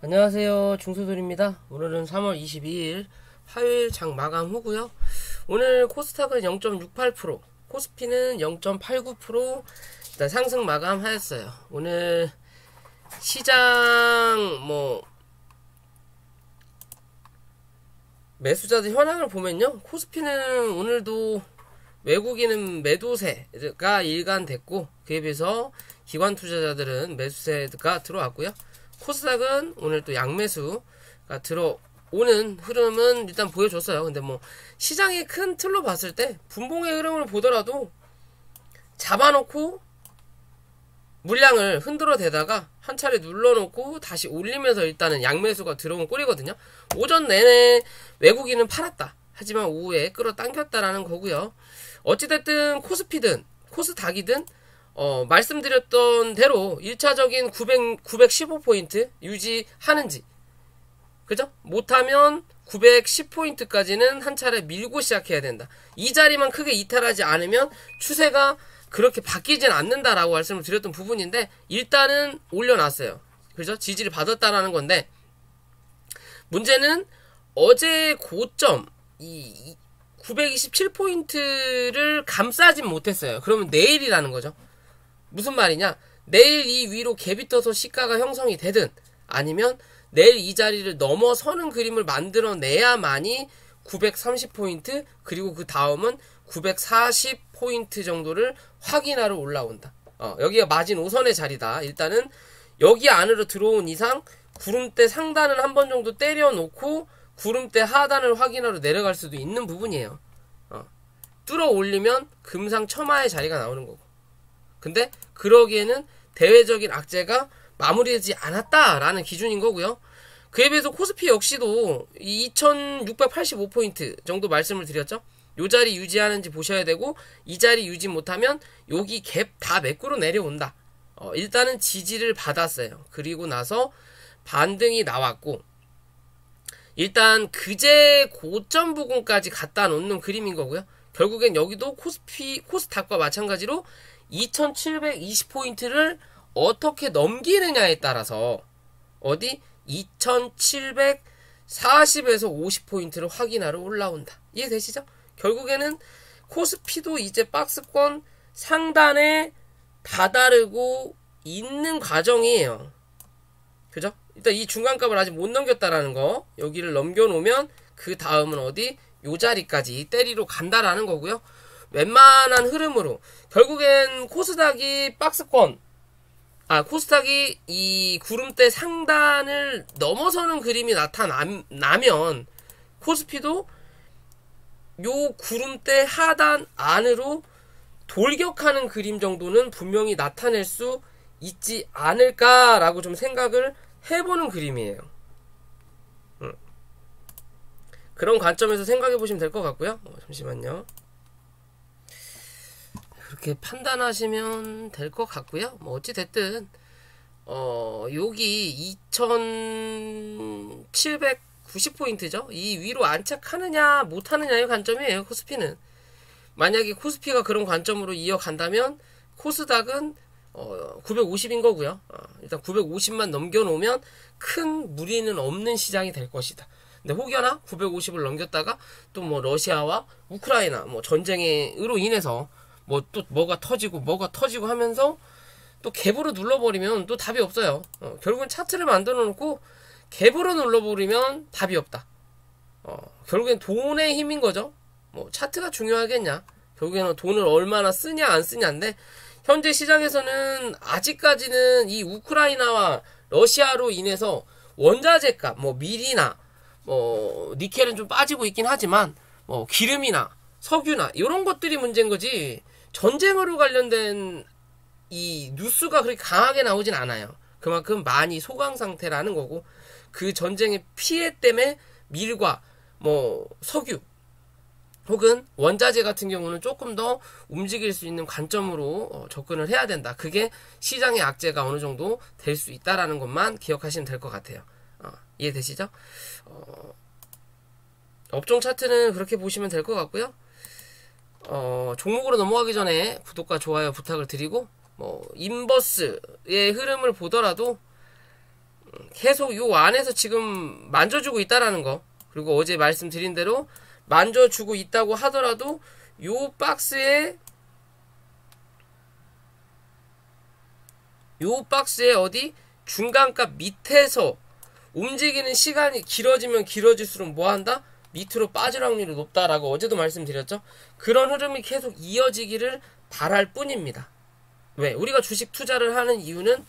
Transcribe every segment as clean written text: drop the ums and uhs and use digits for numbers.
안녕하세요. 중소돌입니다. 오늘은 3월 22일 화요일 장 마감 후고요. 오늘 코스닥은 0.68%, 코스피는 0.89% 일단 상승 마감하였어요. 오늘 시장 매수자들 현황을 보면요. 코스피는 오늘도 외국인은 매도세가 일관됐고, 그에 비해서 기관 투자자들은 매수세가 들어왔고요. 코스닥은 오늘 또 양매수가 들어오는 흐름은 일단 보여줬어요. 근데 시장의 큰 틀로 봤을 때 분봉의 흐름을 보더라도 잡아놓고 물량을 흔들어 대다가 한 차례 눌러놓고 다시 올리면서 일단은 양매수가 들어온 꼴이거든요. 오전 내내 외국인은 팔았다. 하지만 오후에 끌어당겼다라는 거고요. 어찌됐든 코스피든 코스닥이든 말씀드렸던 대로 1차적인 915포인트 유지하는지, 그죠? 못하면 910포인트까지는 한 차례 밀고 시작해야 된다. 이 자리만 크게 이탈하지 않으면 추세가 그렇게 바뀌진 않는다라고 말씀을 드렸던 부분인데, 일단은 올려놨어요. 그죠? 지지를 받았다라는 건데, 문제는 어제 고점 927포인트를 감싸진 못했어요. 그러면 내일이라는 거죠. 무슨 말이냐? 내일 이 위로 갭이 떠서 시가가 형성이 되든, 아니면 내일 이 자리를 넘어서는 그림을 만들어내야만이 930포인트, 그리고 그 다음은 940포인트 정도를 확인하러 올라온다. 여기가 마진 5선의 자리다. 일단은 여기 안으로 들어온 이상 구름대 상단을 한 번 정도 때려놓고 구름대 하단을 확인하러 내려갈 수도 있는 부분이에요. 뚫어 올리면 금상첨화의 자리가 나오는 거고. 근데 그러기에는 대외적인 악재가 마무리되지 않았다라는 기준인 거고요. 그에 비해서 코스피 역시도 2685포인트 정도 말씀을 드렸죠. 이 자리 유지하는지 보셔야 되고, 이 자리 유지 못하면 여기 갭 다 매꾸로 내려온다. 일단은 지지를 받았어요. 그리고 나서 반등이 나왔고, 일단 그제 고점 부근까지 갖다 놓는 그림인 거고요. 결국엔 여기도 코스닥과 마찬가지로 2720포인트를 어떻게 넘기느냐에 따라서 2740에서 50포인트를 확인하러 올라온다. 이해되시죠? 결국에는 코스피도 이제 박스권 상단에 다다르고 있는 과정이에요. 그죠? 일단 이 중간값을 아직 못 넘겼다라는 거, 여기를 넘겨놓으면 그 다음은 요 자리까지 때리러 간다라는 거고요. 웬만한 흐름으로 결국엔 코스닥이 코스닥이 이 구름대 상단을 넘어서는 그림이 나타나면 코스피도 요 구름대 하단 안으로 돌격하는 그림 정도는 분명히 나타낼 수 있지 않을까라고 좀 생각을 해보는 그림이에요. 그런 관점에서 생각해 보시면 될 것 같고요. 잠시만요. 그렇게 판단하시면 될 것 같고요. 어찌됐든 여기 2790포인트죠. 이 위로 안착하느냐 못하느냐의 관점이에요. 코스피는. 만약에 코스피가 그런 관점으로 이어간다면 코스닥은 950인 거고요. 일단 950만 넘겨놓으면 큰 무리는 없는 시장이 될 것이다. 근데 혹여나 950을 넘겼다가 또 러시아와 우크라이나 전쟁으로 인해서 또 뭐가 터지고 하면서 또 갭으로 눌러버리면 또 답이 없어요. 결국은 차트를 만들어 놓고 갭으로 눌러버리면 답이 없다. 결국엔 돈의 힘인 거죠. 차트가 중요하겠냐. 결국에는 돈을 얼마나 쓰냐 안 쓰냐인데, 현재 시장에서는 아직까지는 이 우크라이나와 러시아로 인해서 원자재 값, 밀이나 니켈은 좀 빠지고 있긴 하지만 기름이나 석유나 이런 것들이 문제인 거지, 전쟁으로 관련된 이 뉴스가 그렇게 강하게 나오진 않아요. 그만큼 많이 소강 상태라는 거고, 그 전쟁의 피해 때문에 밀과 석유 혹은 원자재 같은 경우는 조금 더 움직일 수 있는 관점으로 접근을 해야 된다. 그게 시장의 악재가 어느 정도 될 수 있다라는 것만 기억하시면 될 것 같아요. 이해되시죠? 업종 차트는 그렇게 보시면 될 것 같고요. 종목으로 넘어가기 전에 구독과 좋아요 부탁을 드리고, 인버스의 흐름을 보더라도 계속 요 안에서 지금 만져주고 있다라는 거. 그리고 어제 말씀드린 대로 만져주고 있다고 하더라도 요 박스에 어디 중간값 밑에서 움직이는 시간이 길어지면 길어질수록 뭐한다? 밑으로 빠질 확률이 높다라고 어제도 말씀드렸죠. 그런 흐름이 계속 이어지기를 바랄 뿐입니다. 왜? 우리가 주식 투자를 하는 이유는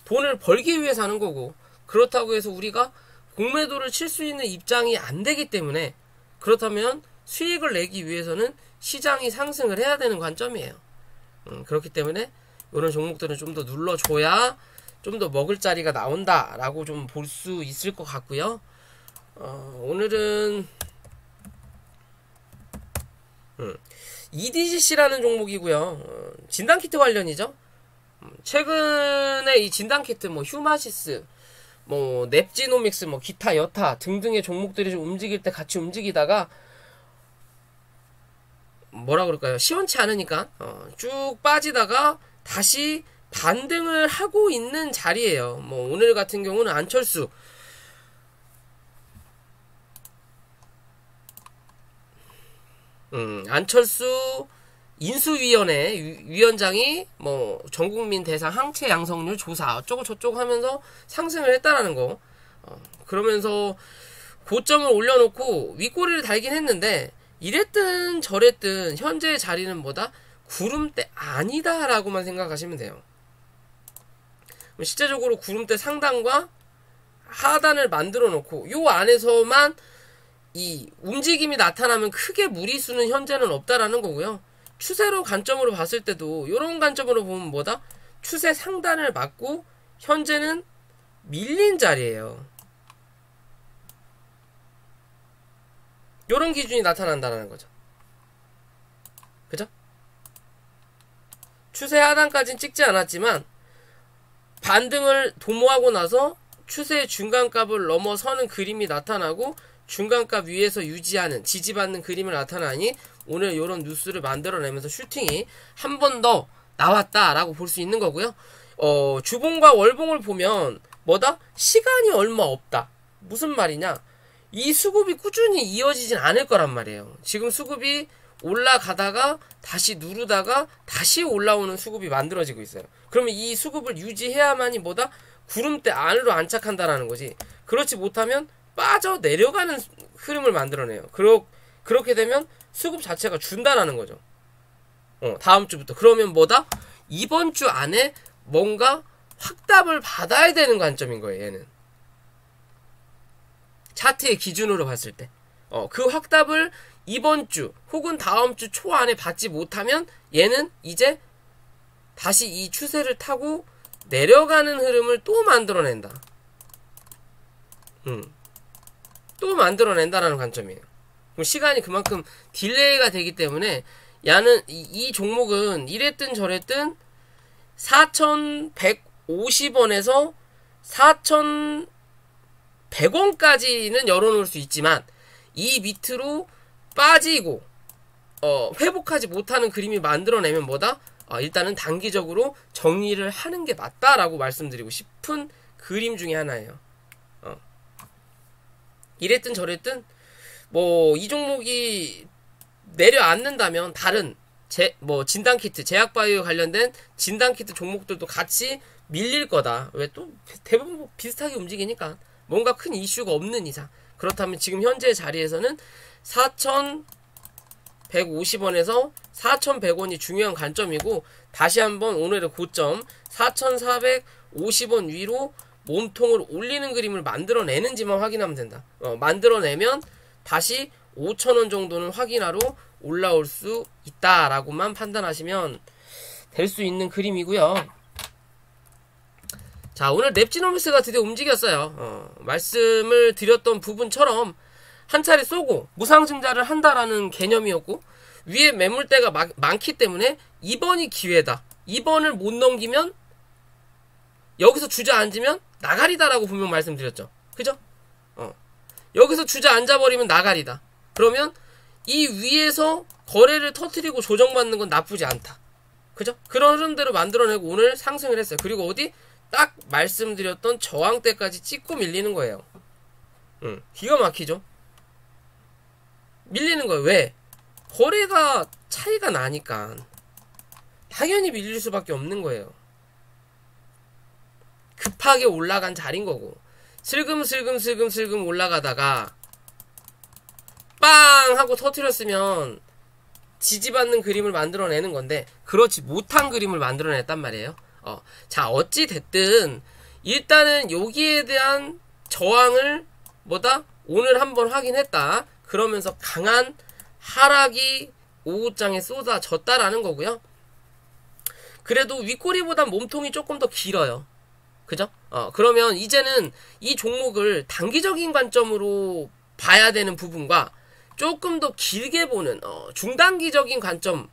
돈을 벌기 위해서 하는 거고, 그렇다고 해서 우리가 공매도를 칠 수 있는 입장이 안 되기 때문에, 그렇다면 수익을 내기 위해서는 시장이 상승을 해야 되는 관점이에요. 그렇기 때문에 이런 종목들은 좀 더 눌러줘야 좀 더 먹을 자리가 나온다라고 좀 볼 수 있을 것 같고요. 오늘은 EDGC라는 종목이고요. 진단키트 관련이죠. 최근에 이 진단키트 뭐 휴마시스, 뭐 넵지노믹스, 뭐 기타 여타 등등의 종목들이 좀 움직일 때 같이 움직이다가 뭐라 그럴까요? 시원치 않으니까 쭉 빠지다가 다시 반등을 하고 있는 자리예요. 뭐 오늘 같은 경우는 안철수 인수위원회 위원장이 뭐 전국민 대상 항체 양성률 조사 어쩌고 저쩌고 하면서 상승을 했다라는 거. 그러면서 고점을 올려놓고 윗꼬리를 달긴 했는데, 이랬든 저랬든 현재의 자리는 뭐다? 구름대 아니다라고만 생각하시면 돼요. 실제적으로 구름대 상단과 하단을 만들어 놓고 요 안에서만 이 움직임이 나타나면 크게 무리수는 현재는 없다라는 거고요. 추세로 관점으로 봤을 때도 이런 관점으로 보면 뭐다? 추세 상단을 맞고 현재는 밀린 자리예요. 이런 기준이 나타난다는 거죠. 그죠? 추세 하단까지는 찍지 않았지만 반등을 도모하고 나서 추세 중간값을 넘어서는 그림이 나타나고 중간값 위에서 유지하는, 지지받는 그림을 나타나니 오늘 이런 뉴스를 만들어내면서 슈팅이 한 번 더 나왔다라고 볼 수 있는 거고요. 주봉과 월봉을 보면 뭐다? 시간이 얼마 없다. 무슨 말이냐? 이 수급이 꾸준히 이어지진 않을 거란 말이에요. 지금 수급이 올라가다가 다시 누르다가 다시 올라오는 수급이 만들어지고 있어요. 그러면 이 수급을 유지해야만이 뭐다? 구름대 안으로 안착한다라는 거지. 그렇지 못하면 빠져 내려가는 흐름을 만들어내요. 그렇게 되면 수급 자체가 준다라는 거죠. 다음 주부터. 그러면 뭐다? 이번 주 안에 뭔가 확답을 받아야 되는 관점인 거예요, 얘는. 차트의 기준으로 봤을 때. 그 확답을 이번 주 혹은 다음 주 초 안에 받지 못하면 얘는 이제 다시 이 추세를 타고 내려가는 흐름을 또 만들어낸다. 또 만들어낸다라는 관점이에요. 그럼 시간이 그만큼 딜레이가 되기 때문에 야는 이 종목은 이랬든 저랬든 4,150원에서 4,100원까지는 열어놓을 수 있지만 이 밑으로 빠지고 회복하지 못하는 그림이 만들어내면 뭐다? 일단은 단기적으로 정리를 하는 게 맞다라고 말씀드리고 싶은 그림 중에 하나예요. 이랬든 저랬든 뭐 이 종목이 내려앉는다면 다른 진단키트, 제약바이오 관련된 진단키트 종목들도 같이 밀릴 거다. 왜? 또 대부분 비슷하게 움직이니까. 뭔가 큰 이슈가 없는 이상. 그렇다면 지금 현재 자리에서는 4,150원에서 4,100원이 중요한 관점이고, 다시 한번 오늘의 고점 4,450원 위로 몸통을 올리는 그림을 만들어내는지만 확인하면 된다. 만들어내면 다시 5,000원 정도는 확인하러 올라올 수 있다라고만 판단하시면 될 수 있는 그림이고요. 자, 오늘 넵지노믹스가 드디어 움직였어요. 말씀을 드렸던 부분처럼 한 차례 쏘고 무상증자를 한다라는 개념이었고, 위에 매물대가 많기 때문에 이번이 기회다. 이번을 못 넘기면 여기서 주저앉으면 나가리다라고 분명 말씀드렸죠. 그죠? 여기서 주저앉아버리면 나가리다. 그러면 이 위에서 거래를 터뜨리고 조정받는 건 나쁘지 않다. 그죠? 그런 흐름대로 만들어내고 오늘 상승을 했어요. 그리고 어디? 딱 말씀드렸던 저항대까지 찍고 밀리는 거예요. 기가 막히죠? 밀리는 거예요. 왜? 거래가 차이가 나니까 당연히 밀릴 수밖에 없는 거예요. 급하게 올라간 자리인 거고, 슬금슬금 올라가다가 빵 하고 터트렸으면 지지받는 그림을 만들어내는 건데, 그렇지 못한 그림을 만들어냈단 말이에요. 자, 어찌 됐든 일단은 여기에 대한 저항을 오늘 한번 확인했다. 그러면서 강한 하락이 오후장에 쏟아졌다라는 거고요. 그래도 윗꼬리보단 몸통이 조금 더 길어요. 그죠? 그러면 이제는 이 종목을 단기적인 관점으로 봐야 되는 부분과 조금 더 길게 보는 중단기적인 관점,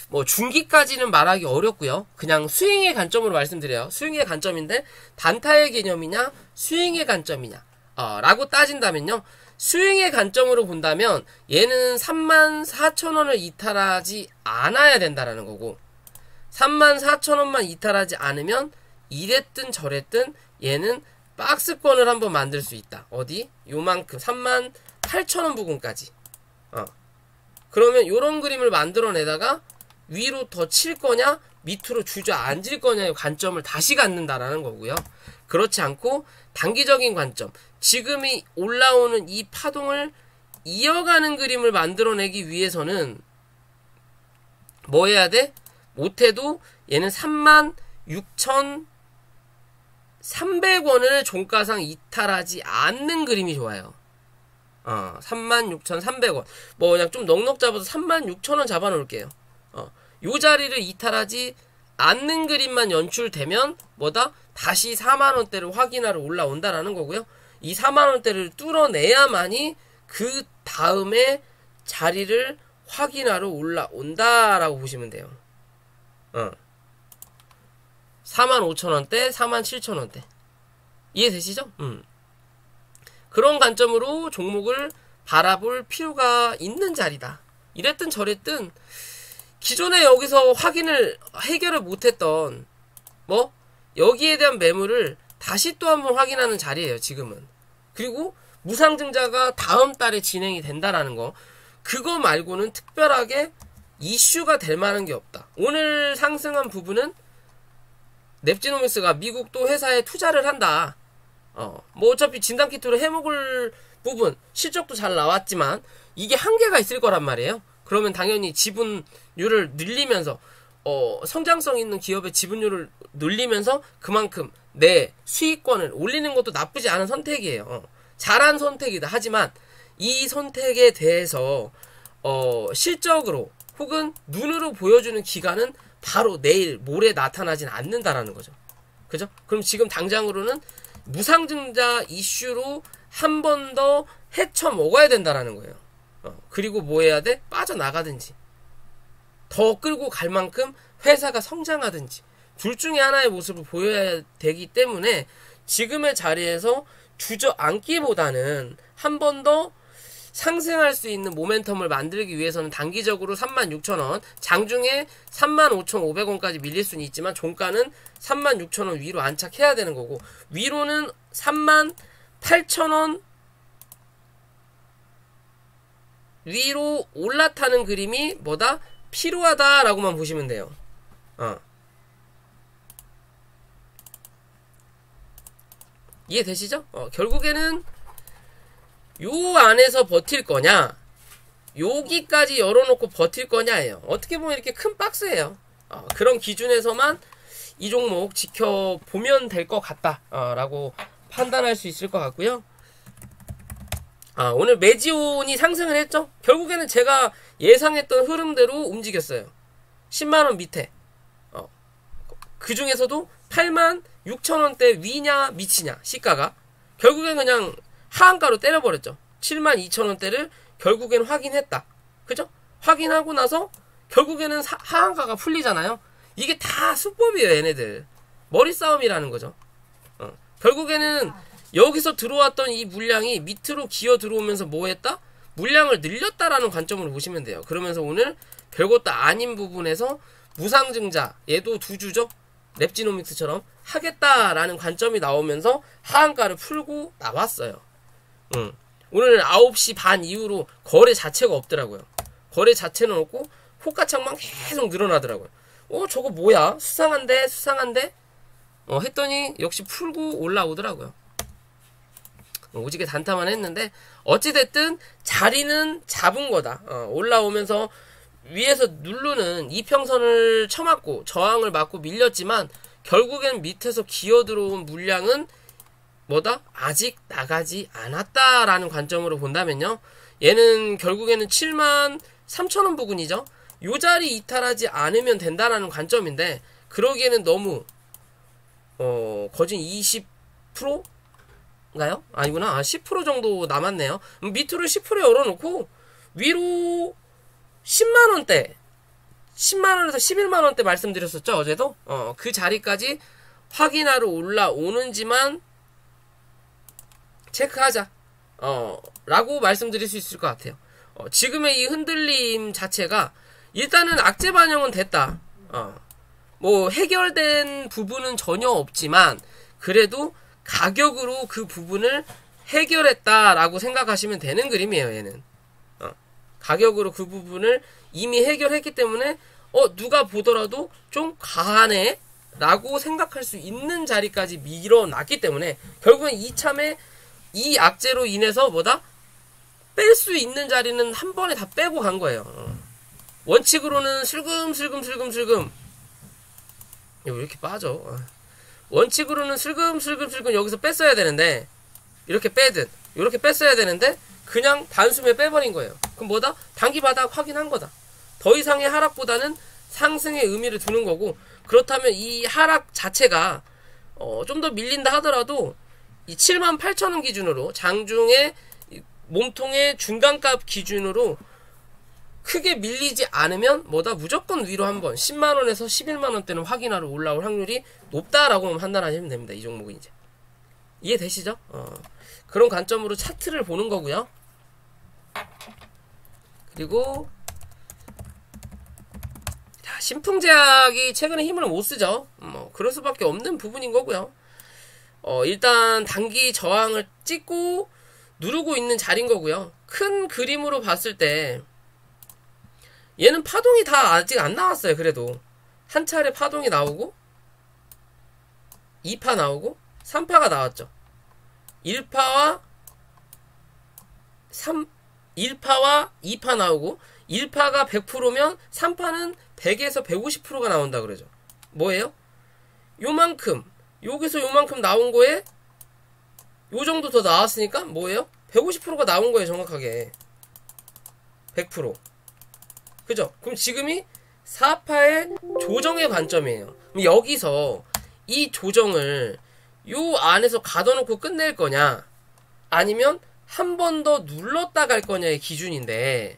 뭐 중기까지는 말하기 어렵고요. 그냥 스윙의 관점으로 말씀드려요. 스윙의 관점인데 단타의 개념이냐 스윙의 관점이냐 라고 따진다면요, 스윙의 관점으로 본다면 얘는 34,000원을 이탈하지 않아야 된다라는 거고, 34,000원만 이탈하지 않으면 이랬든 저랬든 얘는 박스권을 한번 만들 수 있다. 어디? 요만큼 38,000원 부근까지. 그러면 요런 그림을 만들어내다가 위로 더 칠 거냐 밑으로 주저앉을 거냐의 관점을 다시 갖는다라는 거고요. 그렇지 않고 단기적인 관점, 지금이 올라오는 이 파동을 이어가는 그림을 만들어내기 위해서는 뭐 해야 돼? 못해도 얘는 36,300원을 종가상 이탈하지 않는 그림이 좋아요. 36,300원. 뭐 그냥 좀 넉넉 잡아서 36,000원 잡아놓을게요. 요 자리를 이탈하지 않는 그림만 연출되면 다시 4만원대를 확인하러 올라온다라는 거고요. 이 4만원대를 뚫어내야만이 그 다음에 자리를 확인하러 올라온다라고 보시면 돼요. 45,000원대, 47,000원대. 이해되시죠? 그런 관점으로 종목을 바라볼 필요가 있는 자리다. 이랬든 저랬든 기존에 여기서 해결을 못했던 여기에 대한 매물을 다시 또 한번 확인하는 자리예요, 지금은. 그리고 무상증자가 다음 달에 진행이 된다라는 거, 그거 말고는 특별하게 이슈가 될 만한 게 없다. 오늘 상승한 부분은 넵지노믹스가 미국 또 회사에 투자를 한다. 뭐 어차피 진단키트로 해먹을 부분, 실적도 잘 나왔지만 이게 한계가 있을 거란 말이에요. 그러면 당연히 지분율을 늘리면서 성장성 있는 기업의 지분율을 늘리면서 그만큼 내 수익권을 올리는 것도 나쁘지 않은 선택이에요. 잘한 선택이다. 하지만 이 선택에 대해서 실적으로 혹은 눈으로 보여주는 기간은 바로 내일 모레 나타나진 않는다라는 거죠. 그죠? 그럼 지금 당장으로는 무상증자 이슈로 한 번 더 헤쳐 먹어야 된다라는 거예요. 그리고 뭐 해야 돼? 빠져나가든지 더 끌고 갈 만큼 회사가 성장하든지 둘 중에 하나의 모습을 보여야 되기 때문에 지금의 자리에서 주저앉기보다는 한 번 더 상승할 수 있는 모멘텀을 만들기 위해서는 단기적으로 36,000원, 장중에 35,500원까지 밀릴 수는 있지만 종가는 36,000원 위로 안착해야 되는 거고, 위로는 38,000원 위로 올라타는 그림이 필요하다라고만 보시면 돼요. 이해되시죠? 결국에는 요 안에서 버틸 거냐, 여기까지 열어놓고 버틸 거냐예요. 어떻게 보면 이렇게 큰 박스예요. 그런 기준에서만 이 종목 지켜보면 될 것 같다 라고 판단할 수 있을 것 같고요. 오늘 메지온이 상승을 했죠. 결국에는 제가 예상했던 흐름대로 움직였어요. 10만원 밑에, 그 중에서도 86,000원대 위냐 미치냐 시가가 결국엔 그냥 하한가로 때려버렸죠. 72,000원대를 결국엔 확인했다. 그죠? 확인하고 나서 결국에는 하한가가 풀리잖아요. 이게 다 수법이에요. 얘네들 머리 싸움이라는 거죠. 결국에는 여기서 들어왔던 이 물량이 밑으로 기어 들어오면서 뭐 했다? 물량을 늘렸다라는 관점으로 보시면 돼요. 그러면서 오늘 별것도 아닌 부분에서 무상증자, 얘도 두 주죠. 랩지노믹스처럼 하겠다라는 관점이 나오면서 하한가를 풀고 나왔어요. 오늘 9시 반 이후로 거래 자체가 없더라고요. 거래 자체는 없고 호가창만 계속 늘어나더라고요. 저거 뭐야? 수상한데 했더니 역시 풀고 올라오더라고요. 오지게 단타만 했는데 어찌됐든 자리는 잡은 거다. 올라오면서 위에서 누르는 이평선을 쳐맞고 저항을 맞고 밀렸지만 결국엔 밑에서 기어들어온 물량은 뭐다? 아직 나가지 않았다라는 관점으로 본다면요. 얘는 결국에는 73,000원 부근이죠. 요 자리 이탈하지 않으면 된다라는 관점인데 그러기에는 너무 거진 20%인가요? 아니구나. 10% 정도 남았네요. 밑으로 10% 열어놓고 위로 10만원대 10만원에서 11만원대 말씀드렸었죠. 어제도 그 자리까지 확인하러 올라오는지만 체크하자 라고 말씀드릴 수 있을 것 같아요. 지금의 이 흔들림 자체가 일단은 악재 반영은 됐다. 뭐 해결된 부분은 전혀 없지만 그래도 가격으로 그 부분을 해결했다라고 생각하시면 되는 그림이에요. 얘는 가격으로 그 부분을 이미 해결했기 때문에 누가 보더라도 좀 과하네 라고 생각할 수 있는 자리까지 밀어놨기 때문에 결국엔 이참에 이 악재로 인해서 뭐다? 뺄 수 있는 자리는 한 번에 다 빼고 간 거예요. 원칙으로는 슬금슬금 왜 이렇게 빠져? 원칙으로는 슬금슬금 여기서 뺐어야 되는데 이렇게 빼든 이렇게 뺐어야 되는데 그냥 단숨에 빼버린 거예요. 그럼 뭐다? 단기 바닥 확인한 거다. 더 이상의 하락보다는 상승의 의미를 두는 거고 그렇다면 이 하락 자체가 좀 더 밀린다 하더라도 이 78,000원 기준으로 장중에 몸통의 중간값 기준으로 크게 밀리지 않으면 뭐다? 무조건 위로 한번 10만원에서 11만원대는 확인하러 올라올 확률이 높다라고 판단하시면 됩니다. 이 종목은 이제 이해되시죠? 그런 관점으로 차트를 보는 거고요. 그리고 신풍제약이 최근에 힘을 못 쓰죠. 그럴 수밖에 없는 부분인 거고요. 일단 단기 저항을 찍고 누르고 있는 자리인 거고요. 큰 그림으로 봤을 때 얘는 파동이 다 아직 안 나왔어요. 그래도 한 차례 파동이 나오고 2파 나오고 3파가 나왔죠. 1파와 2파 나오고 1파가 100%면 3파는 100에서 150%가 나온다 그러죠. 뭐예요? 요만큼 여기서 요만큼 나온 거에 요 정도 더 나왔으니까 뭐예요? 150%가 나온 거예요. 정확하게 100%. 그죠? 그럼 지금이 4파의 조정의 관점이에요. 그럼 여기서 이 조정을 요 안에서 가둬놓고 끝낼 거냐 아니면 한 번 더 눌렀다 갈 거냐의 기준인데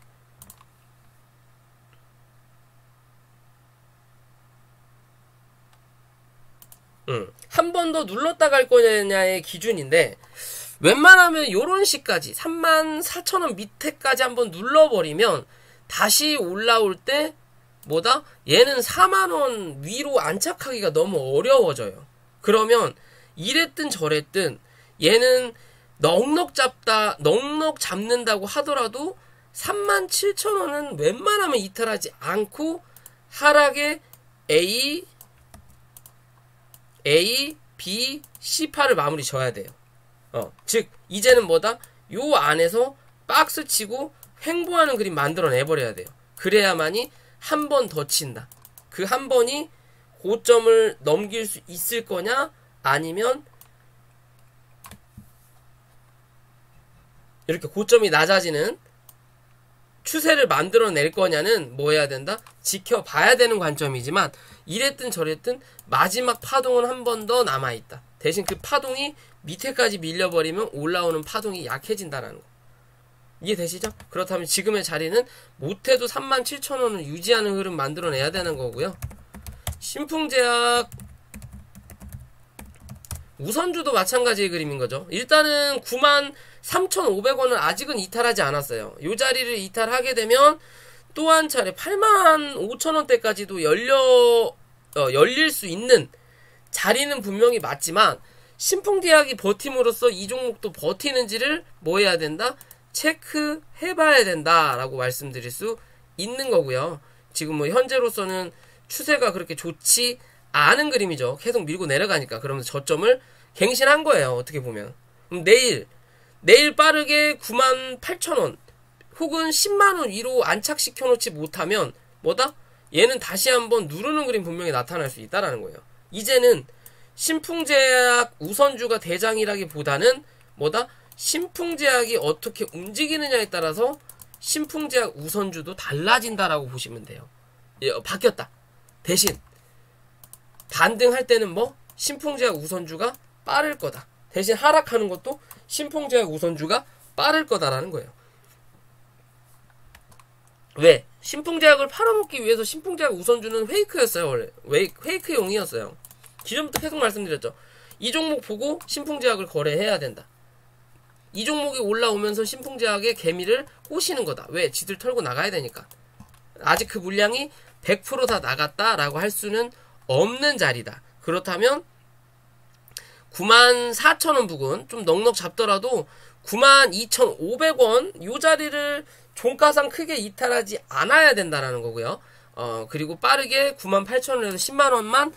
한 번 더 눌렀다 갈 거냐의 기준인데 웬만하면 요런 식까지 34,000원 밑에까지 한번 눌러버리면 다시 올라올 때 뭐다? 얘는 4만원 위로 안착하기가 너무 어려워져요. 그러면 이랬든 저랬든 얘는 넉넉 잡는다고 하더라도 37,000원은 웬만하면 이탈하지 않고 하락의 A, B, C파를 마무리 져야 돼요. 즉 이제는 뭐다? 요 안에서 박스 치고 횡보하는 그림 만들어내버려야 돼요. 그래야만이 한 번 더 친다. 그 한 번이 고점을 넘길 수 있을 거냐 아니면 이렇게 고점이 낮아지는 추세를 만들어낼 거냐는 뭐 해야 된다? 지켜봐야 되는 관점이지만 이랬든 저랬든 마지막 파동은 한 번 더 남아있다. 대신 그 파동이 밑에까지 밀려버리면 올라오는 파동이 약해진다는 거. 이해되시죠? 그렇다면 지금의 자리는 못해도 37,000원을 유지하는 흐름 만들어내야 되는 거고요. 신풍제약 우선주도 마찬가지의 그림인 거죠. 일단은 93,500원을 아직은 이탈하지 않았어요. 이 자리를 이탈하게 되면 또 한 차례 85,000원대까지도 열릴 수 있는 자리는 분명히 맞지만 신풍제약이 버팀으로써 이 종목도 버티는지를 뭐 해야 된다? 체크해봐야 된다라고 말씀드릴 수 있는 거고요. 지금 뭐 현재로서는 추세가 그렇게 좋지 않은 그림이죠. 계속 밀고 내려가니까. 그러면서 저점을 갱신한 거예요. 어떻게 보면. 그럼 내일 빠르게 98,000원 혹은 10만원 위로 안착시켜 놓지 못하면 뭐다? 얘는 다시 한번 누르는 그림 분명히 나타날 수 있다라는 거예요. 이제는 신풍제약 우선주가 대장이라기보다는 뭐다? 신풍제약이 어떻게 움직이느냐에 따라서 신풍제약 우선주도 달라진다라고 보시면 돼요. 바뀌었다. 대신 반등할 때는 뭐? 신풍제약 우선주가 빠를 거다. 대신 하락하는 것도 신풍제약 우선주가 빠를 거다라는 거예요. 왜? 신풍제약을 팔아먹기 위해서 신풍제약 우선주는 페이크였어요. 원래 페이크용이었어요. 기존부터 계속 말씀드렸죠. 이 종목 보고 신풍제약을 거래해야 된다. 이 종목이 올라오면서 신풍제약의 개미를 꼬시는 거다. 왜? 지들 털고 나가야 되니까. 아직 그 물량이 100% 다 나갔다라고 할 수는 없는 자리다. 그렇다면 94,000원 부근 좀 넉넉 잡더라도 92,500원 요 자리를 종가상 크게 이탈하지 않아야 된다라는 거고요. 그리고 빠르게 98,000원에서 10만원만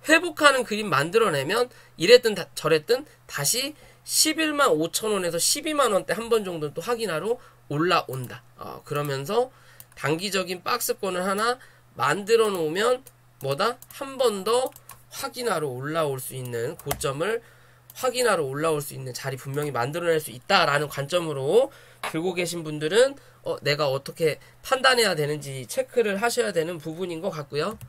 회복하는 그림 만들어내면 이랬든 저랬든 다시 115,000원에서 12만원대 한 번 정도는 또 확인하러 올라온다. 그러면서 단기적인 박스권을 하나 만들어 놓으면 뭐다? 한 번 더 확인하러 올라올 수 있는 고점을 확인하러 올라올 수 있는 자리 분명히 만들어낼 수 있다라는 관점으로 들고 계신 분들은 내가 어떻게 판단해야 되는지 체크를 하셔야 되는 부분인 것 같고요.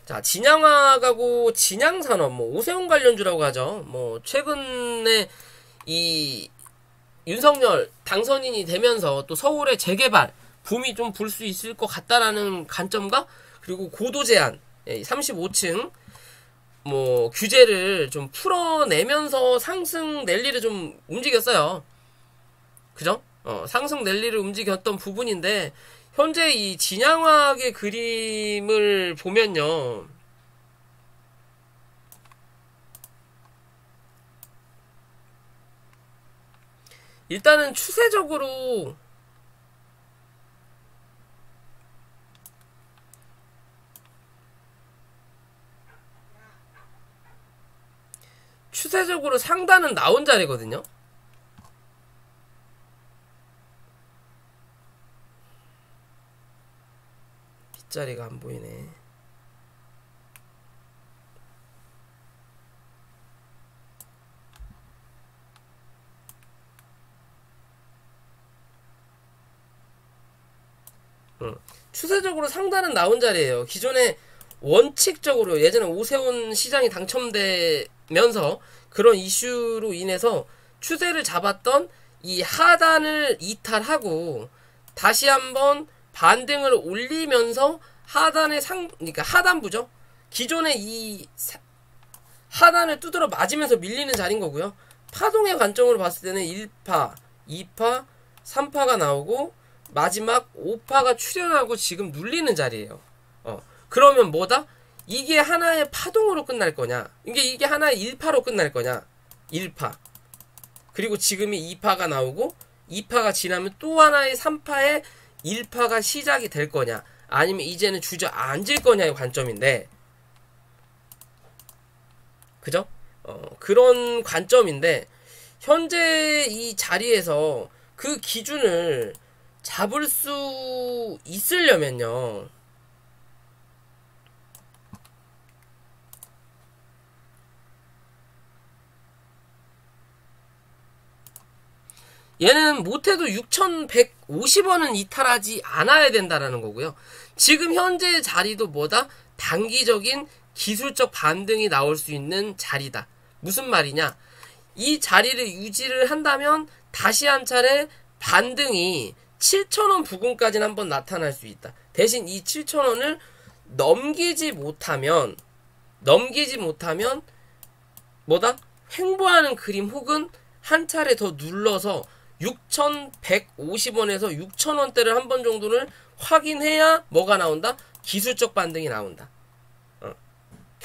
자, 진양화가고 진양산업, 뭐 오세훈 관련주라고 하죠. 뭐 최근에 이 윤석열 당선인이 되면서 또 서울의 재개발 붐이 좀 불 수 있을 것 같다라는 관점과 그리고 고도 제한 35층 뭐 규제를 좀 풀어내면서 상승 랠리를 좀 움직였어요. 그죠? 상승 랠리를 움직였던 부분인데 현재 이 진양화학의 그림을 보면요. 일단은 추세적으로 상단은 나온 자리거든요. 빗자리가 안 보이네. 추세적으로 상단은 나온 자리예요. 기존에 원칙적으로 예전에 오세훈 시장이 당첨되면서 그런 이슈로 인해서 추세를 잡았던 이 하단을 이탈하고 다시 한번 반등을 올리면서 하단의 그러니까 하단부죠. 기존의 이 하단을 두드러 맞으면서 밀리는 자리인 거고요. 파동의 관점으로 봤을 때는 1파, 2파, 3파가 나오고 마지막 5파가 출현하고 지금 눌리는 자리예요. 그러면 뭐다? 이게 하나의 파동으로 끝날 거냐? 이게 하나의 1파로 끝날 거냐? 1파. 그리고 지금이 2파가 나오고 2파가 지나면 또 하나의 3파의 1파가 시작이 될 거냐? 아니면 이제는 주저앉을 거냐의 관점인데, 그죠? 그런 관점인데 현재 이 자리에서 그 기준을 잡을 수 있으려면요. 얘는 못해도 6,150원은 이탈하지 않아야 된다라는 거고요. 지금 현재 자리도 뭐다? 단기적인 기술적 반등이 나올 수 있는 자리다. 무슨 말이냐? 이 자리를 유지를 한다면 다시 한 차례 반등이 7,000원 부근까지는 한번 나타날 수 있다. 대신 이 7,000원을 넘기지 못하면 뭐다? 횡보하는 그림 혹은 한 차례 더 눌러서 6,150원에서 6,000원대를 한 번 정도를 확인해야 뭐가 나온다? 기술적 반등이 나온다.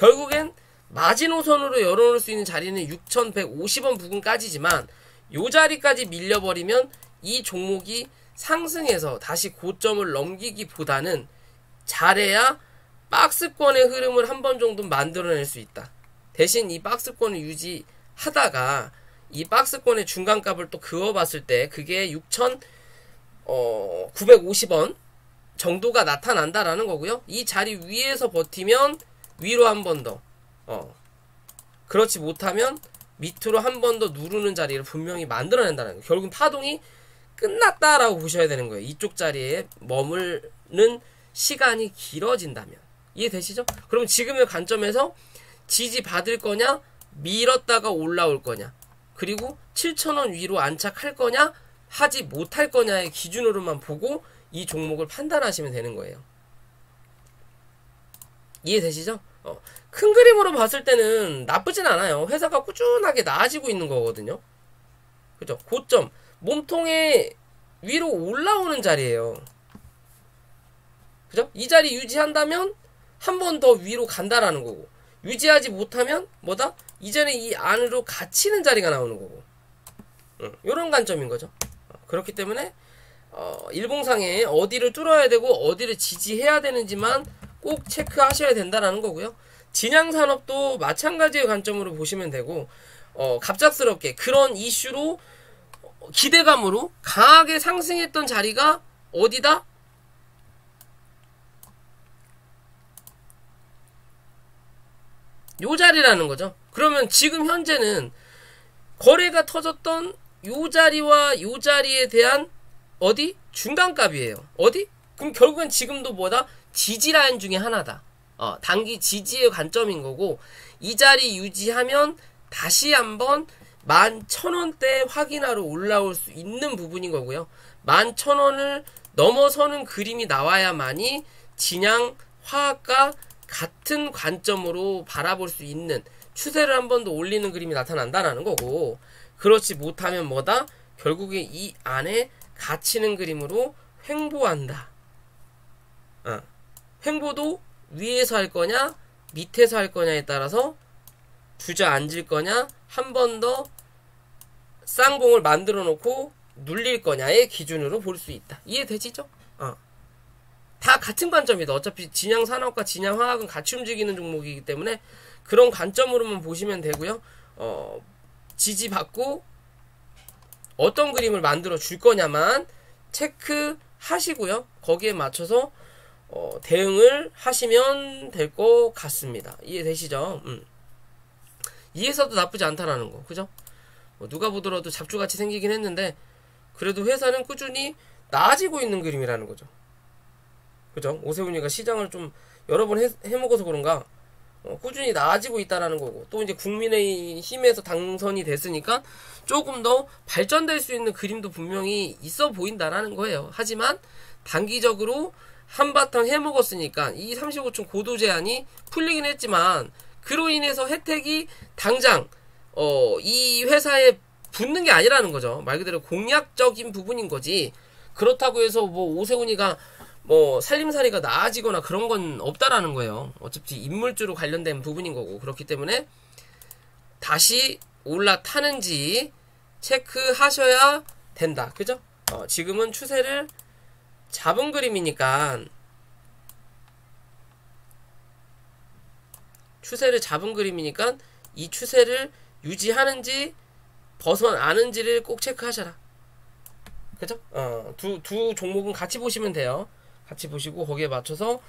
결국엔 마지노선으로 열어놓을 수 있는 자리는 6,150원 부근까지지만 요 자리까지 밀려버리면 이 종목이 상승해서 다시 고점을 넘기기보다는 잘해야 박스권의 흐름을 한 번 정도 만들어낼 수 있다. 대신 이 박스권을 유지하다가 이 박스권의 중간값을 또 그어봤을 때 그게 6,950원 정도가 나타난다라는 거고요. 이 자리 위에서 버티면 위로 한 번 더, 그렇지 못하면 밑으로 한 번 더 누르는 자리를 분명히 만들어낸다는 거예요. 결국은 파동이 끝났다라고 보셔야 되는 거예요. 이쪽 자리에 머무르는 시간이 길어진다면. 이해되시죠? 그럼 지금의 관점에서 지지받을 거냐, 밀었다가 올라올 거냐, 그리고 7,000원 위로 안착할 거냐, 하지 못할 거냐의 기준으로만 보고 이 종목을 판단하시면 되는 거예요. 이해되시죠? 큰 그림으로 봤을 때는 나쁘진 않아요. 회사가 꾸준하게 나아지고 있는 거거든요. 그죠? 고점, 몸통에 위로 올라오는 자리예요. 그죠? 이 자리 유지한다면 한 번 더 위로 간다라는 거고, 유지하지 못하면 뭐다? 이전에 이 안으로 갇히는 자리가 나오는 거고, 요런 관점인 거죠. 그렇기 때문에 일봉상에 어디를 뚫어야 되고 어디를 지지해야 되는지만 꼭 체크하셔야 된다라는 거고요. 진양산업도 마찬가지의 관점으로 보시면 되고, 갑작스럽게 그런 이슈로 기대감으로 강하게 상승했던 자리가 어디다? 요 자리라는 거죠. 그러면 지금 현재는 거래가 터졌던 요 자리와 요 자리에 대한 어디? 중간값이에요. 어디? 그럼 결국엔 지금도 뭐다? 지지 라인 중에 하나다. 단기 지지의 관점인 거고, 이 자리 유지하면 다시 한번 11,000원대 확인하러 올라올 수 있는 부분인 거고요. 11,000원을 넘어서는 그림이 나와야만이 진양 화학과 같은 관점으로 바라볼 수 있는, 추세를 한 번 더 올리는 그림이 나타난다는 거고, 그렇지 못하면 뭐다? 결국에 이 안에 갇히는 그림으로 횡보한다. 횡보도 위에서 할 거냐 밑에서 할 거냐에 따라서 주저앉을 거냐, 한 번 더 쌍봉을 만들어 놓고 눌릴 거냐의 기준으로 볼 수 있다. 이해되시죠? 다 같은 관점이다. 어차피 진양산업과 진양화학은 같이 움직이는 종목이기 때문에 그런 관점으로만 보시면 되고요. 지지받고 어떤 그림을 만들어 줄 거냐만 체크하시고요. 거기에 맞춰서 대응을 하시면 될 것 같습니다. 이해되시죠? 이해서도 나쁘지 않다라는 거, 그죠? 누가 보더라도 잡주같이 생기긴 했는데 그래도 회사는 꾸준히 나아지고 있는 그림이라는 거죠. 그죠? 오세훈이가 시장을 좀 여러 번 해먹어서 그런가 꾸준히 나아지고 있다라는 거고, 또 이제 국민의힘에서 당선이 됐으니까 조금 더 발전될 수 있는 그림도 분명히 있어 보인다라는 거예요. 하지만 단기적으로 한바탕 해먹었으니까 이 35층 고도 제한이 풀리긴 했지만 그로 인해서 혜택이 당장 이 회사에 붙는 게 아니라는 거죠. 말 그대로 공약적인 부분인 거지, 그렇다고 해서 뭐 오세훈이가 뭐 살림살이가 나아지거나 그런 건 없다라는 거예요. 어차피 인물주로 관련된 부분인 거고, 그렇기 때문에 다시 올라타는지 체크하셔야 된다. 그죠? 지금은 추세를 잡은 그림이니까, 이 추세를 유지하는지 벗어나는지를 꼭 체크하셔라. 그죠? 두 종목은 같이 보시면 돼요. 같이 보시고 거기에 맞춰서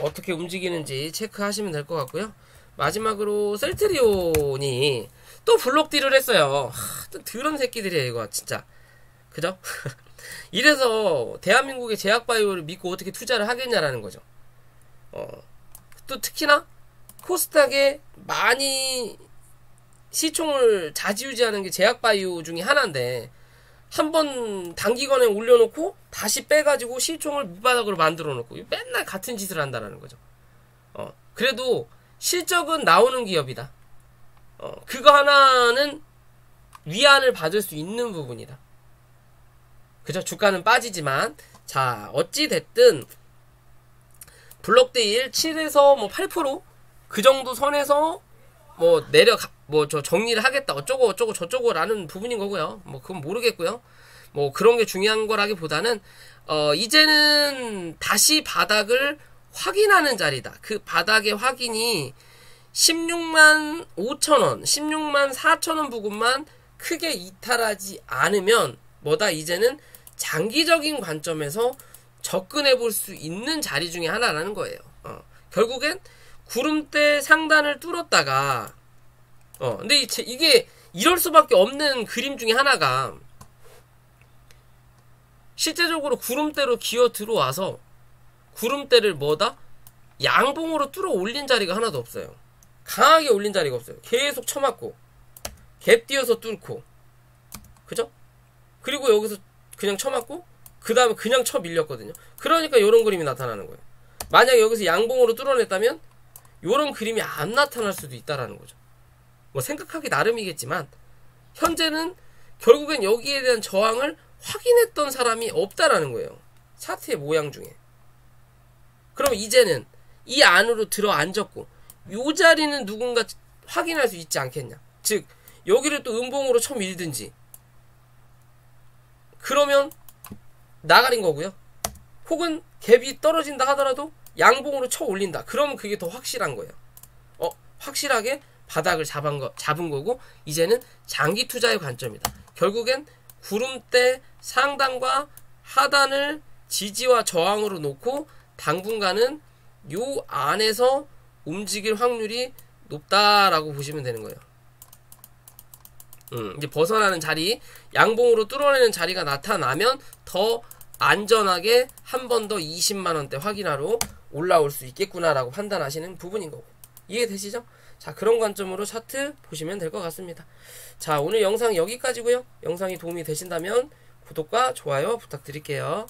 어떻게 움직이는지 체크하시면 될 것 같고요. 마지막으로 셀트리온이 또 블록딜을 했어요. 또 더러운 새끼들이에요 이거 진짜. 그죠? 이래서 대한민국의 제약바이오를 믿고 어떻게 투자를 하겠냐라는 거죠. 또 특히나 코스닥에 많이 시총을 좌지우지하는 게 제약바이오 중에 하나인데, 한번 단기간에 올려놓고 다시 빼가지고 시총을 밑바닥으로 만들어 놓고 맨날 같은 짓을 한다라는 거죠. 그래도 실적은 나오는 기업이다. 그거 하나는 위안을 받을 수 있는 부분이다. 그죠? 주가는 빠지지만, 자, 어찌됐든 블록데일 7에서 뭐 8% 그 정도 선에서 뭐 뭐 저 정리를 하겠다 어쩌고 어쩌고 저쩌고라는 부분인 거고요. 뭐 그건 모르겠고요. 뭐 그런 게 중요한 거라기보다는 이제는 다시 바닥을 확인하는 자리다. 그 바닥의 확인이 16만 5천원, 16만 4천원 부근만 크게 이탈하지 않으면 뭐다 이제는 장기적인 관점에서 접근해 볼 수 있는 자리 중에 하나라는 거예요. 결국엔 구름대 상단을 뚫었다가 근데 이게 이럴 수밖에 없는 그림 중에 하나가 실제적으로 구름대로 기어 들어와서 구름대를 뭐다? 양봉으로 뚫어 올린 자리가 하나도 없어요. 강하게 올린 자리가 없어요. 계속 쳐맞고 갭 띄어서 뚫고 그죠? 그리고 여기서 그냥 쳐맞고 그 다음에 그냥 쳐 밀렸거든요. 그러니까 이런 그림이 나타나는 거예요. 만약에 여기서 양봉으로 뚫어냈다면 이런 그림이 안 나타날 수도 있다라는 거죠. 뭐 생각하기 나름이겠지만 현재는 결국엔 여기에 대한 저항을 확인했던 사람이 없다라는 거예요. 차트의 모양 중에. 그럼 이제는 이 안으로 들어 앉았고 이 자리는 누군가 확인할 수 있지 않겠냐. 즉 여기를 또 음봉으로 쳐 밀든지 그러면 나가린 거고요. 혹은 갭이 떨어진다 하더라도 양봉으로 쳐 올린다. 그러면 그게 더 확실한 거예요. 확실하게 바닥을 잡은 거고 이제는 장기 투자의 관점이다. 결국엔 구름대 상단과 하단을 지지와 저항으로 놓고 당분간은 요 안에서 움직일 확률이 높다라고 보시면 되는 거예요. 이제 벗어나는 자리, 양봉으로 뚫어내는 자리가 나타나면 더 안전하게 한 번 더 20만원대 확인하러 올라올 수 있겠구나라고 판단하시는 부분인 거고. 이해되시죠? 자, 그런 관점으로 차트 보시면 될 것 같습니다. 자, 오늘 영상 여기까지고요. 영상이 도움이 되신다면 구독과 좋아요 부탁드릴게요.